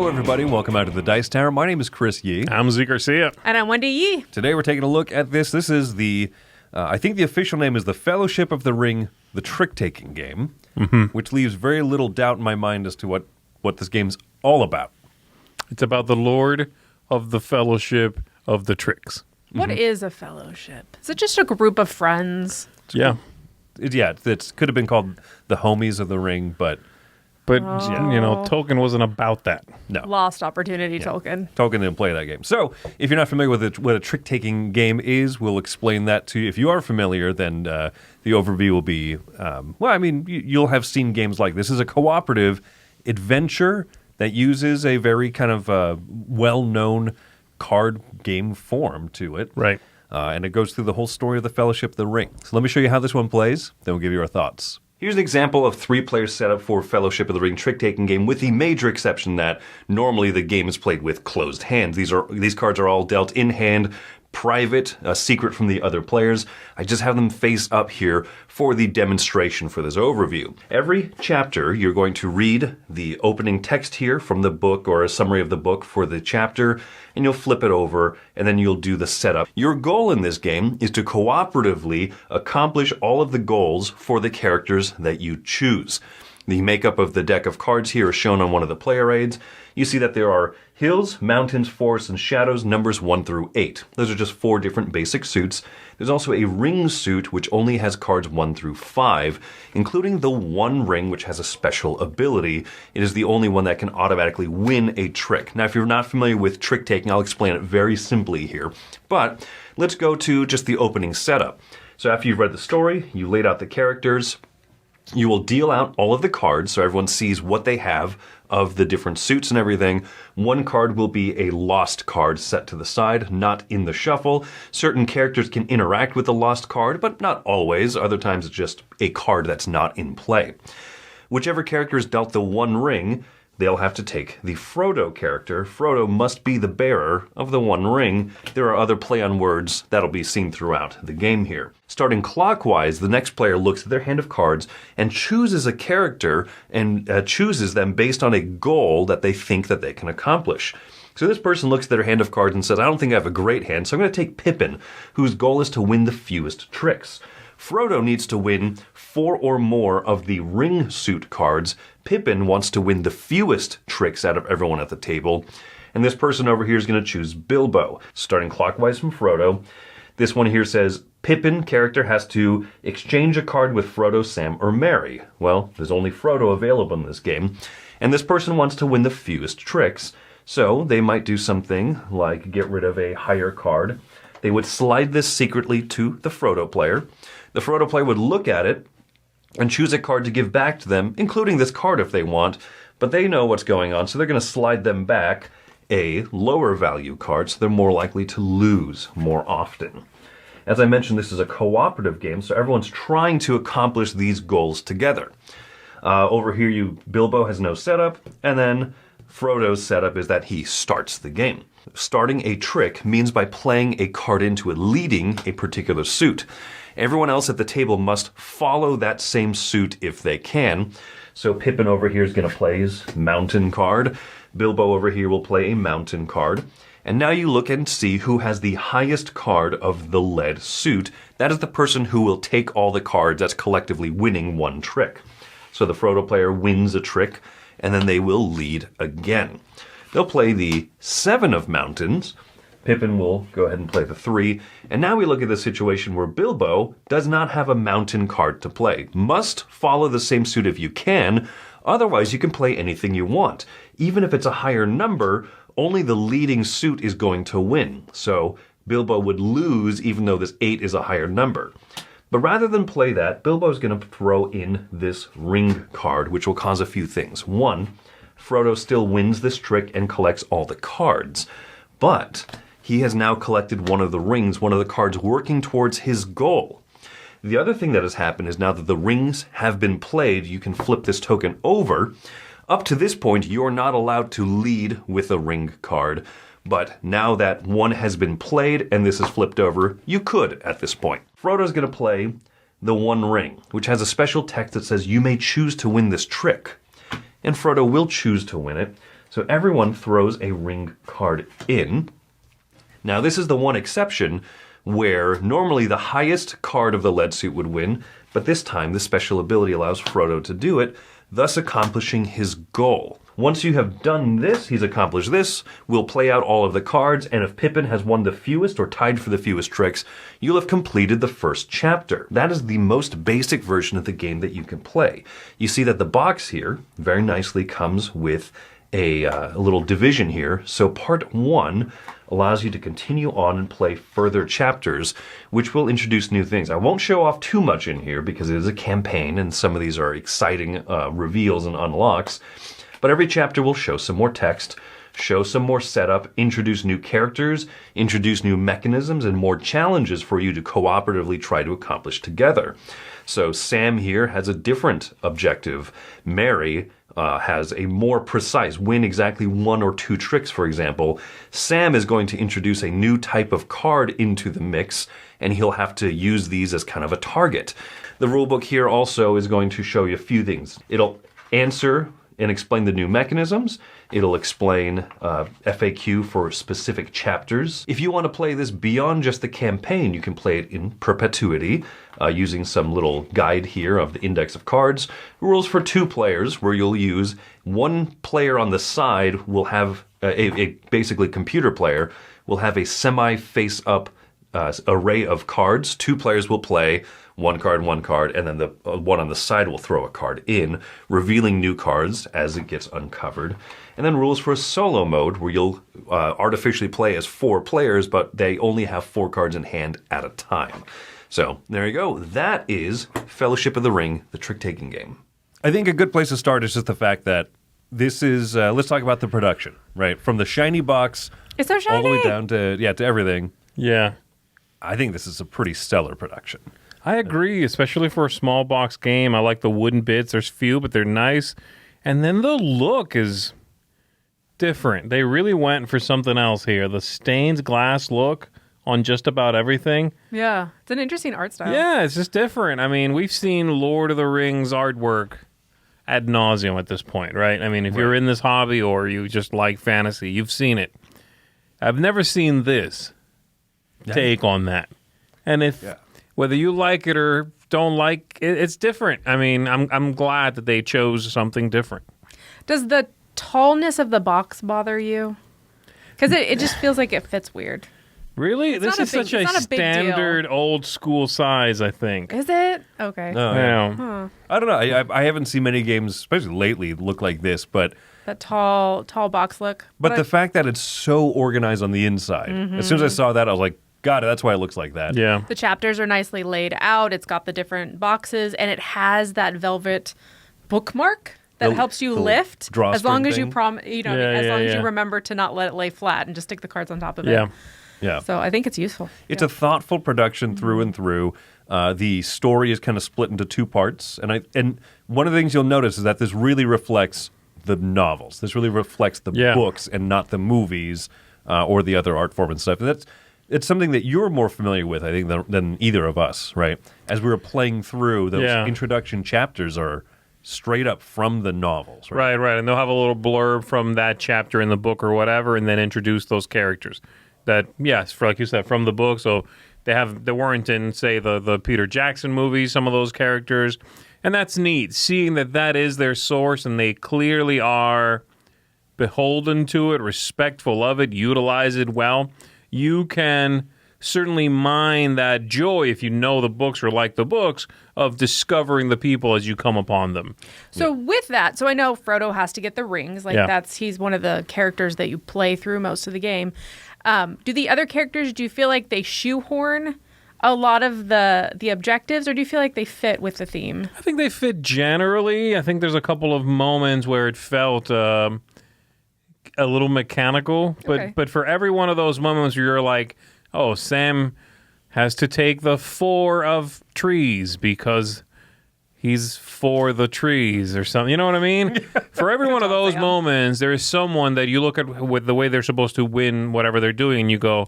Hello, everybody. Welcome out to the Dice Tower. My name is Chris Yee. I'm Zeke Garcia. And I'm Wendy Yee. Today we're taking a look at this. This is the, I think the official name is the Fellowship of the Ring, the trick-taking game, which leaves very little doubt in my mind as to what this game's all about. It's about the Lord of the Fellowship of the Tricks. What is a fellowship? Is it just a group of friends? Yeah. It could have been called the Homies of the Ring, but you know, Tolkien wasn't about that. no. Lost opportunity, Tolkien. Tolkien didn't play that game. So, if you're not familiar with what a trick-taking game is, we'll explain that to you. If you are familiar, then the overview will be, you'll have seen games like this. This is a cooperative adventure that uses a very kind of well-known card game form to it. Right. And it goes through the whole story of the Fellowship of the Ring. So let me show you how this one plays, then we'll give you our thoughts. Here's an example of 3-player setup for Fellowship of the Ring trick-taking game, with the major exception that normally the game is played with closed hands. These cards are all dealt in hand, private, a secret from the other players. I just have them face up here for the demonstration for this overview. Every chapter, you're going to read the opening text here from the book or a summary of the book for the chapter, and you'll flip it over, and then you'll do the setup. Your goal in this game is to cooperatively accomplish all of the goals for the characters that you choose. The makeup of the deck of cards here is shown on one of the player aids. You see that there are hills, mountains, forests, and shadows, numbers 1 through 8. Those are just 4 different basic suits. There's also a ring suit, which only has cards 1 through 5, including the one ring, which has a special ability. It is the only one that can automatically win a trick. Now, if you're not familiar with trick-taking, I'll explain it very simply here. But let's go to just the opening setup. So after you've read the story, you laid out the characters, you will deal out all of the cards so everyone sees what they have of the different suits and everything. One card will be a lost card set to the side, not in the shuffle. Certain characters can interact with the lost card, but not always. Other times it's just a card that's not in play. Whichever character is dealt the one ring, they'll have to take the Frodo character. Frodo must be the bearer of the one ring. There are other play on words that'll be seen throughout the game here. Starting clockwise, the next player looks at their hand of cards and chooses a character and chooses them based on a goal that they think that they can accomplish. So this person looks at their hand of cards and says, I don't think I have a great hand, so I'm going to take Pippin, whose goal is to win the fewest tricks. Frodo needs to win 4 or more of the ring suit cards. Pippin wants to win the fewest tricks out of everyone at the table. And this person over here is going to choose Bilbo. Starting clockwise from Frodo, this one here says, Pippin character has to exchange a card with Frodo, Sam, or Merry. Well, there's only Frodo available in this game. And this person wants to win the fewest tricks. So they might do something like get rid of a higher card. They would slide this secretly to the Frodo player. The Frodo player would look at it and choose a card to give back to them, including this card if they want, but they know what's going on, so they're going to slide them back a lower value card, so they're more likely to lose more often. As I mentioned, this is a cooperative game, so everyone's trying to accomplish these goals together. Over here, Bilbo has no setup, and then Frodo's setup is that he starts the game. Starting a trick means by playing a card into it, leading a particular suit. Everyone else at the table must follow that same suit if they can. So Pippin over here is going to play his mountain card. Bilbo over here will play a mountain card. And now you look and see who has the highest card of the lead suit. That is the person who will take all the cards that's collectively winning one trick. So the Frodo player wins a trick, and then they will lead again. They'll play the 7 of mountains. Pippin will go ahead and play the 3. And now we look at the situation where Bilbo does not have a mountain card to play. Must follow the same suit if you can. Otherwise, you can play anything you want. Even if it's a higher number, only the leading suit is going to win. So Bilbo would lose even though this 8 is a higher number. But rather than play that, Bilbo's going to throw in this ring card, which will cause a few things. 1, Frodo still wins this trick and collects all the cards. But he has now collected one of the rings, one of the cards working towards his goal. The other thing that has happened is now that the rings have been played, you can flip this token over. Up to this point, you're not allowed to lead with a ring card. But now that one has been played and this is flipped over, you could at this point. Frodo's going to play the One Ring, which has a special text that says you may choose to win this trick. And Frodo will choose to win it. So everyone throws a ring card in. Now, this is the one exception where normally the highest card of the lead suit would win, but this time the special ability allows Frodo to do it, thus accomplishing his goal. Once you have done this, he's accomplished this, we'll play out all of the cards, and if Pippin has won the fewest or tied for the fewest tricks, you'll have completed the first chapter. That is the most basic version of the game that you can play. You see that the box here very nicely comes with a little division here. So part 1 allows you to continue on and play further chapters, which will introduce new things. I won't show off too much in here because it is a campaign and some of these are exciting reveals and unlocks. But every chapter will show some more text, show some more setup, introduce new characters, introduce new mechanisms, and more challenges for you to cooperatively try to accomplish together. So Sam here has a different objective. Mary has a more precise, win exactly 1 or 2 tricks, for example. Sam is going to introduce a new type of card into the mix, and he'll have to use these as kind of a target. The rulebook here also is going to show you a few things. It'll answer and explain the new mechanisms. It'll explain FAQ for specific chapters. If you want to play this beyond just the campaign, you can play it in perpetuity using some little guide here of the index of cards. Rules for 2 players, where you'll use 1 player on the side will have a basically computer player will have a semi-face-up array of cards. 2 players will play 1 card, and then the one on the side will throw a card in, revealing new cards as it gets uncovered. And then rules for a solo mode, where you'll artificially play as 4 players, but they only have 4 cards in hand at a time. So there you go. That is Fellowship of the Ring, the trick-taking game. I think a good place to start is just the fact that this is, let's talk about the production, right? From the shiny box It's so shiny. all the way down to everything. Yeah. I think this is a pretty stellar production. I agree, especially for a small box game. I like the wooden bits. There's few, but they're nice. And then the look is different. They really went for something else here. The stained glass look on just about everything. Yeah, it's an interesting art style. Yeah, it's just different. I mean, we've seen Lord of the Rings artwork ad nauseum at this point, right? I mean, if you're in this hobby or you just like fantasy, you've seen it. I've never seen this take on that. And if whether you like it or don't like it, it's different. I mean, I'm glad that they chose something different. Does the tallness of the box bother you? Because it just feels like it fits weird. Really? This is such a standard old school size, I think. Is it? Okay. No, Yeah. I don't know. I haven't seen many games, especially lately, look like this, but That tall box look. But the fact that it's so organized on the inside, as soon as I saw that, I was like, got it, that's why it looks like that. Yeah. The chapters are nicely laid out. It's got the different boxes, and it has that velvet bookmark that helps you lift as long as you as you remember to not let it lay flat and just stick the cards on top of it. Yeah. Yeah. So I think it's useful. It's a thoughtful production through and through. The story is kind of split into 2 parts, and one of the things you'll notice is that this really reflects the novels. This really reflects the books and not the movies or the other art form and stuff. And it's something that you're more familiar with, I think, than either of us, right? As we were playing through, those introduction chapters are straight up from the novels. Right, and they'll have a little blurb from that chapter in the book or whatever, and then introduce those characters. That, yes, for like you said, from the book. So they weren't in, say, the Peter Jackson movies, some of those characters. And that's neat, seeing that is their source and they clearly are beholden to it, respectful of it, utilize it well. You can certainly mine that joy, if you know the books or like the books, of discovering the people as you come upon them. So with that, so I know Frodo has to get the rings. He's one of the characters that you play through most of the game. Do the other characters, do you feel like they shoehorn a lot of the objectives, or do you feel like they fit with the theme? I think they fit generally. I think there's a couple of moments where it felt a little mechanical, but for every one of those moments where you're like, oh, Sam has to take the 4 of trees because he's for the trees or something. You know what I mean? For every one of those moments, there is someone that you look at with the way they're supposed to win whatever they're doing, and you go,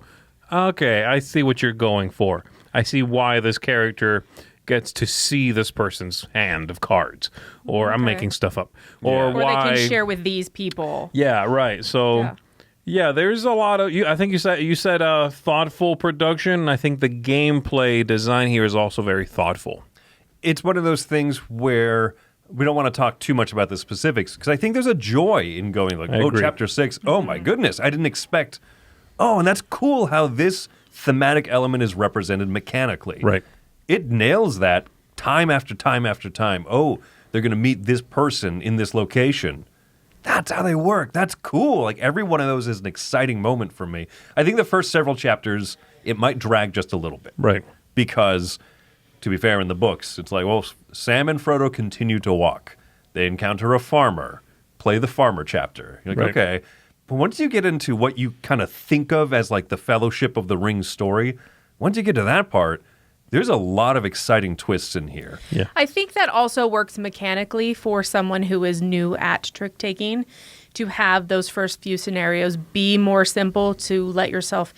okay, I see what you're going for. I see why this character gets to see this person's hand of cards, or I'm making stuff up, or why they can share with these people. Yeah, right. So, yeah, there's a lot of. I think you said thoughtful production. I think the gameplay design here is also very thoughtful. It's one of those things where we don't want to talk too much about the specifics, because I think there's a joy in going like, chapter 6. Oh my goodness, I didn't expect. Oh, and that's cool how this thematic element is represented mechanically. Right. It nails that time after time after time. Oh, they're going to meet this person in this location. That's how they work. That's cool. Like, every one of those is an exciting moment for me. I think the first several chapters, it might drag just a little bit. Right. Because, to be fair, in the books, it's like, well, Sam and Frodo continue to walk. They encounter a farmer. Play the farmer chapter. You're like, okay. But once you get into what you kind of think of as like the Fellowship of the Ring story, once you get to that part, there's a lot of exciting twists in here. Yeah. I think that also works mechanically for someone who is new at trick taking, to have those first few scenarios be more simple, to let yourself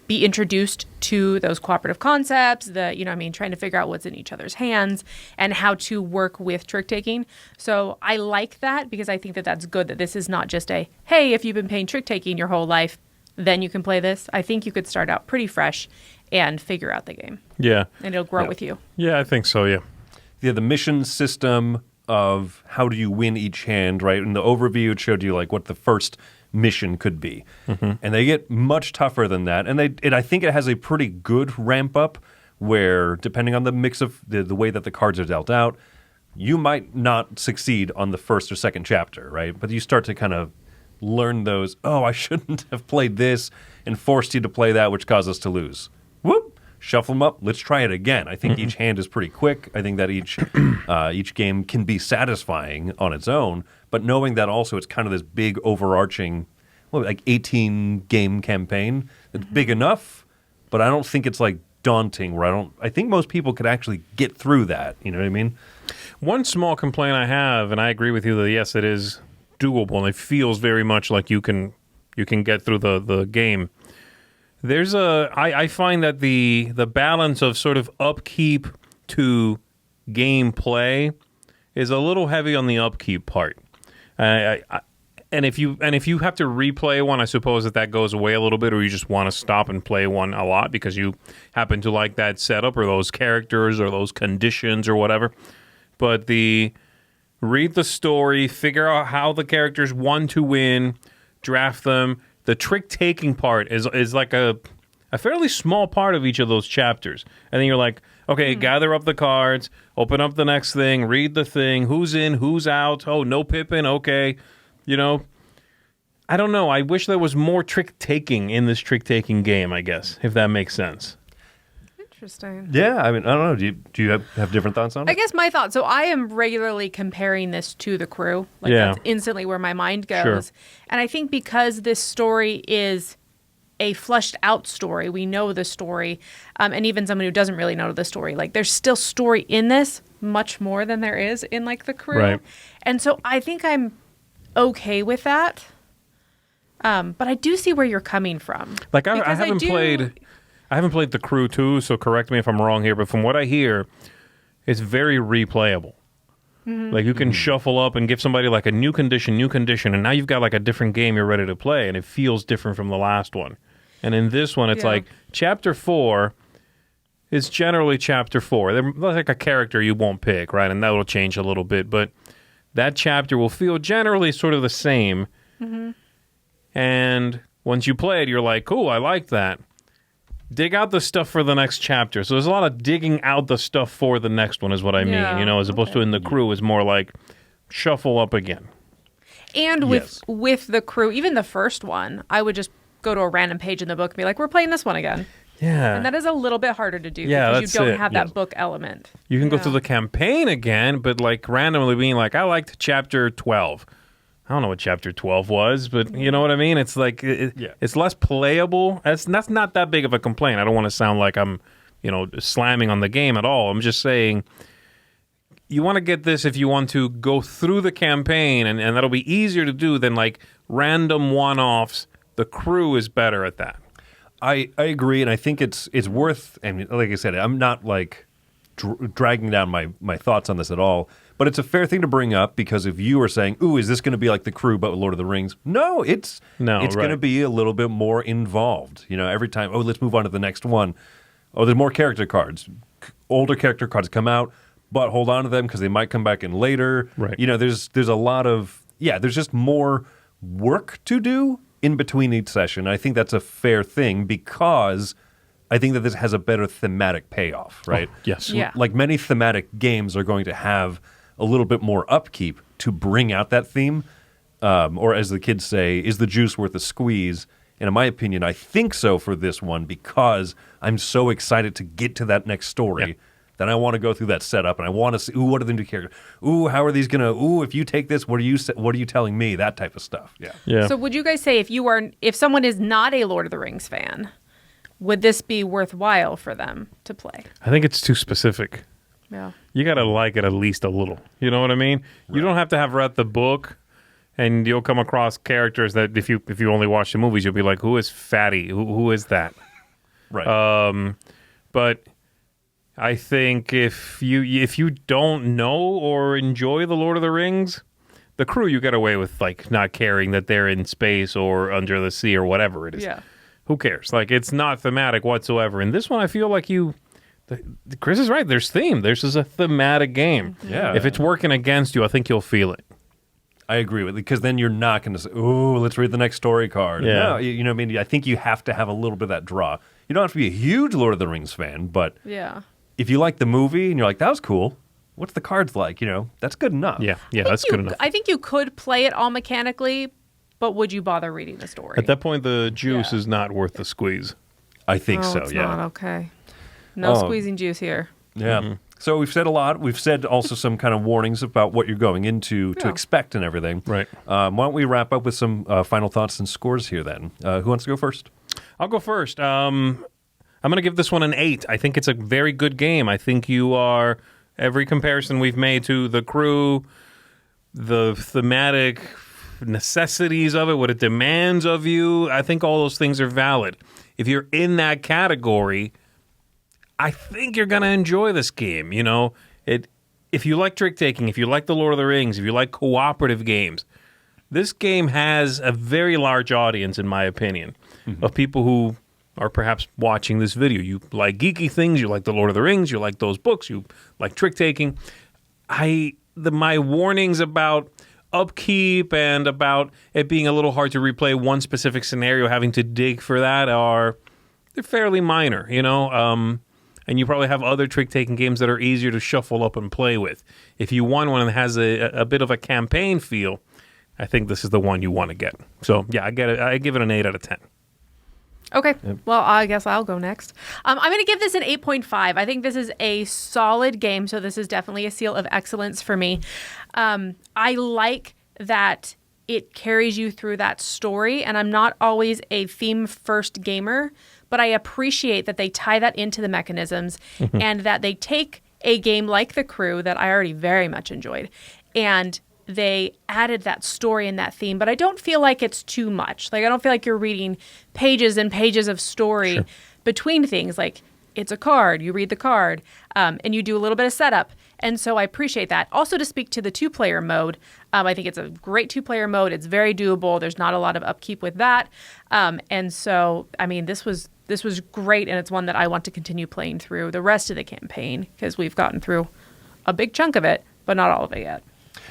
be introduced to those cooperative concepts, trying to figure out what's in each other's hands and how to work with trick taking. So I like that, because I think that that's good, that this is not just a, hey, if you've been playing trick taking your whole life, then you can play this. I think you could start out pretty fresh and figure out the game. Yeah. And it'll grow with you. Yeah, I think so, yeah. Yeah, the mission system of how do you win each hand, right? In the overview, it showed you like what the first mission could be. Mm-hmm. And they get much tougher than that. And I think it has a pretty good ramp up where, depending on the mix of the way that the cards are dealt out, you might not succeed on the first or second chapter, right? But you start to kind of learn those, oh, I shouldn't have played this, and forced you to play that, which caused us to lose. Whoop! Shuffle them up. Let's try it again. I think each hand is pretty quick. I think that each game can be satisfying on its own, but knowing that also it's kind of this big overarching, 18-game campaign that's big enough, but I don't think it's like daunting. I think most people could actually get through that. You know what I mean? One small complaint I have, and I agree with you that yes, it is doable, and it feels very much like you can get through the game. I find that the balance of sort of upkeep to gameplay is a little heavy on the upkeep part. And if you have to replay one, I suppose that goes away a little bit, or you just want to stop and play one a lot because you happen to like that setup or those characters or those conditions or whatever. But read the story, figure out how the characters want to win, draft them. The trick-taking part is like a fairly small part of each of those chapters. And then you're like, okay, gather up the cards, open up the next thing, read the thing, who's in, who's out, oh, no Pippin, okay. I don't know. I wish there was more trick-taking in this trick-taking game, I guess, if that makes sense. Interesting. Yeah, I mean, I don't know. Do you have different thoughts on it? I guess my thoughts. So I am regularly comparing this to The Crew. That's instantly where my mind goes. Sure. And I think because this story is a fleshed out story, we know the story, and even someone who doesn't really know the story, there's still story in this, much more than there is in The Crew. Right. And so I think I'm okay with that. But I do see where you're coming from. I haven't played The Crew 2, so correct me if I'm wrong here, but from what I hear, it's very replayable. Mm-hmm. You can shuffle up and give somebody a new condition, and now you've got a different game you're ready to play, and it feels different from the last one. And in this one, it's Chapter 4 is generally Chapter 4. They're like a character you won't pick, right? And that will change a little bit, but that chapter will feel generally sort of the same. Mm-hmm. And once you play it, you're like, cool, I like that. Dig out the stuff for the next chapter. So there's a lot of digging out the stuff for the next one is what I mean. As opposed to in The Crew is more like shuffle up again. And with The Crew, even the first one, I would just go to a random page in the book and be like, we're playing this one again. Yeah. And that is a little bit harder to do because you don't have that book element. You can go through the campaign again, but randomly being like, I liked chapter 12. I don't know what chapter 12 was, but you know what I mean? It's it's less playable. That's not that big of a complaint. I don't want to sound like I'm, slamming on the game at all. I'm just saying you want to get this if you want to go through the campaign, and that'll be easier to do than random one-offs. The Crew is better at that. I agree, and I think it's worth, and like I said, I'm not dragging down my thoughts on this at all. But it's a fair thing to bring up because if you are saying, "Ooh, is this going to be like The Crew but with Lord of the Rings?" No, it's going to be a little bit more involved. Every time, let's move on to the next one. Oh, there's more character cards. Older character cards come out, but hold on to them because they might come back in later. Right. There's a lot of there's just more work to do in between each session. I think that's a fair thing because I think that this has a better thematic payoff, right? Oh, yes. Yeah. Like many thematic games are going to have a little bit more upkeep to bring out that theme. Or as the kids say, is the juice worth the squeeze? And in my opinion, I think so for this one because I'm so excited to get to that next story that I want to go through that setup and I want to see, what are the new characters? How are these going to, if you take this, what are you telling me? That type of stuff. Yeah. So would you guys say if someone is not a Lord of the Rings fan, would this be worthwhile for them to play? I think it's too specific. Yeah. You got to like it at least a little. You know what I mean? Right. You don't have to have read the book, and you'll come across characters that if you only watch the movies, you'll be like, who is Fatty? Who is that? Right. But I think if you don't know or enjoy the Lord of the Rings, The Crew, you get away with like not caring that they're in space or under the sea or whatever it is. Yeah. Who cares? Like, it's not thematic whatsoever. In this one, I feel like Chris is right. There's theme. This is a thematic game. Yeah. If it's working against you, I think you'll feel it. I agree with it because then you're not going to say, let's read the next story card. Yeah. No, you know what I mean? I think you have to have a little bit of that draw. You don't have to be a huge Lord of the Rings fan, but if you like the movie and you're like, that was cool, what's the cards like? That's good enough. Yeah, that's good enough. I think you could play it all mechanically, but would you bother reading the story? At that point, the juice is not worth the squeeze. I think so, it's yeah. not, okay. No squeezing juice here. Yeah. Mm-hmm. So we've said a lot. We've said also some kind of warnings about what you're going into to expect and everything. Right. Why don't we wrap up with some final thoughts and scores here then? Who wants to go first? I'll go first. I'm going to give this one an 8. I think it's a very good game. I think every comparison we've made to The Crew, the thematic necessities of it, what it demands of you, I think all those things are valid. If you're in that category, I think you're going to enjoy this game. If you like trick taking, if you like the Lord of the Rings, if you like cooperative games, this game has a very large audience, in my opinion, of people who are perhaps watching this video. You like geeky things, you like the Lord of the Rings, you like those books, you like trick taking. My warnings about upkeep and about it being a little hard to replay one specific scenario, having to dig for that, they're fairly minor, and you probably have other trick-taking games that are easier to shuffle up and play with. If you want one that has a bit of a campaign feel, I think this is the one you want to get. So, yeah, I give it an 8 out of 10. Okay. Yep. Well, I guess I'll go next. I'm going to give this an 8.5. I think this is a solid game, so this is definitely a seal of excellence for me. I like that it carries you through that story, and I'm not always a theme-first gamer, but I appreciate that they tie that into the mechanisms and that they take a game like The Crew that I already very much enjoyed, and they added that story and that theme, but I don't feel like it's too much. Like, I don't feel like you're reading pages and pages of story between things. Like, it's a card, you read the card, and you do a little bit of setup. And so I appreciate that. Also, to speak to the 2-player mode, I think it's a great 2-player mode. It's very doable. There's not a lot of upkeep with that. And so, I mean, this was great, and it's one that I want to continue playing through the rest of the campaign because we've gotten through a big chunk of it, but not all of it yet.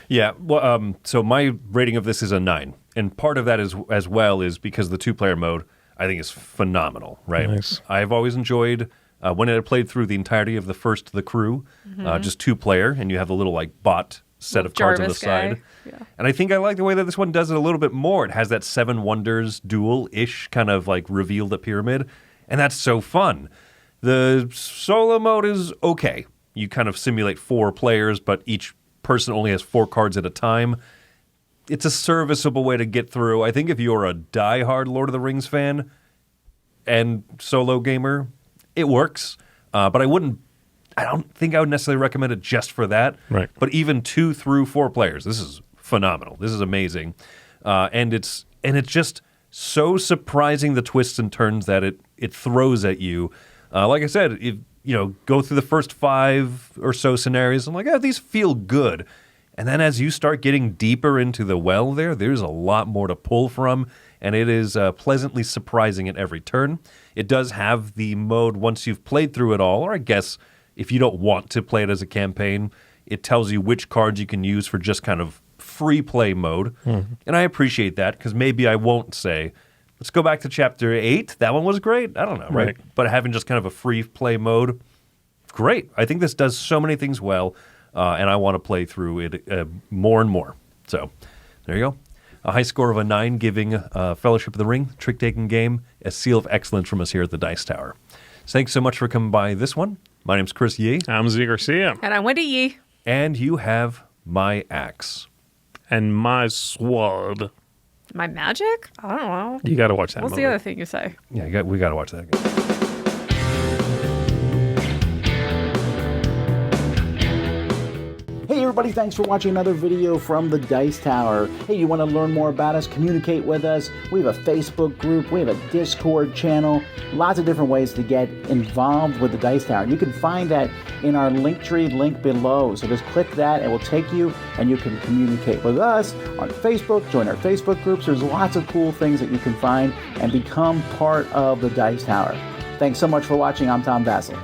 Yeah, well, so my rating of this is a 9, and part of that is as well is because the 2-player mode I think is phenomenal. Right, nice. I've always enjoyed when I had played through the entirety of the first The Crew, just 2-player, and you have the little like bot set of cards on the side. Yeah. And I think I like the way that this one does it a little bit more. It has that 7 Wonders duel-ish kind of like reveal the pyramid, and that's so fun. The solo mode is okay. You kind of simulate 4 players, but each person only has 4 cards at a time. It's a serviceable way to get through. I think if you're a diehard Lord of the Rings fan and solo gamer, it works. But I don't think I would necessarily recommend it just for that. Right. But even 2 through 4 players, this is phenomenal. This is amazing. And it's just so surprising the twists and turns that it throws at you. Like I said, go through the first 5 or so scenarios. I'm like, oh, these feel good. And then as you start getting deeper into the well there's a lot more to pull from, and it is pleasantly surprising at every turn. It does have the mode once you've played through it all, or I guess if you don't want to play it as a campaign, it tells you which cards you can use for just kind of free play mode. And I appreciate that because maybe I won't say, let's go back to chapter 8. That one was great. I don't know, right? But having just kind of a free play mode, great. I think this does so many things well, and I want to play through it more and more. So there you go. A high score of a 9, giving Fellowship of the Ring, trick-taking game, a seal of excellence from us here at the Dice Tower. So thanks so much for coming by this one. My name's Chris Yee. I'm Z Garcia. And I'm Wendy Yee. And you have my axe. And my sword. My magic? I don't know. You got to watch that What's movie. the other thing you say? Yeah, we got to watch that again. Hey everybody, thanks for watching another video from the Dice Tower. Hey, you want to learn more about us, communicate with us? We have a Facebook group, we have a Discord channel, lots of different ways to get involved with the Dice Tower. And you can find that in our Linktree link below. So just click that, it will take you and you can communicate with us on Facebook, join our Facebook groups. There's lots of cool things that you can find and become part of the Dice Tower. Thanks so much for watching. I'm Tom Vassell.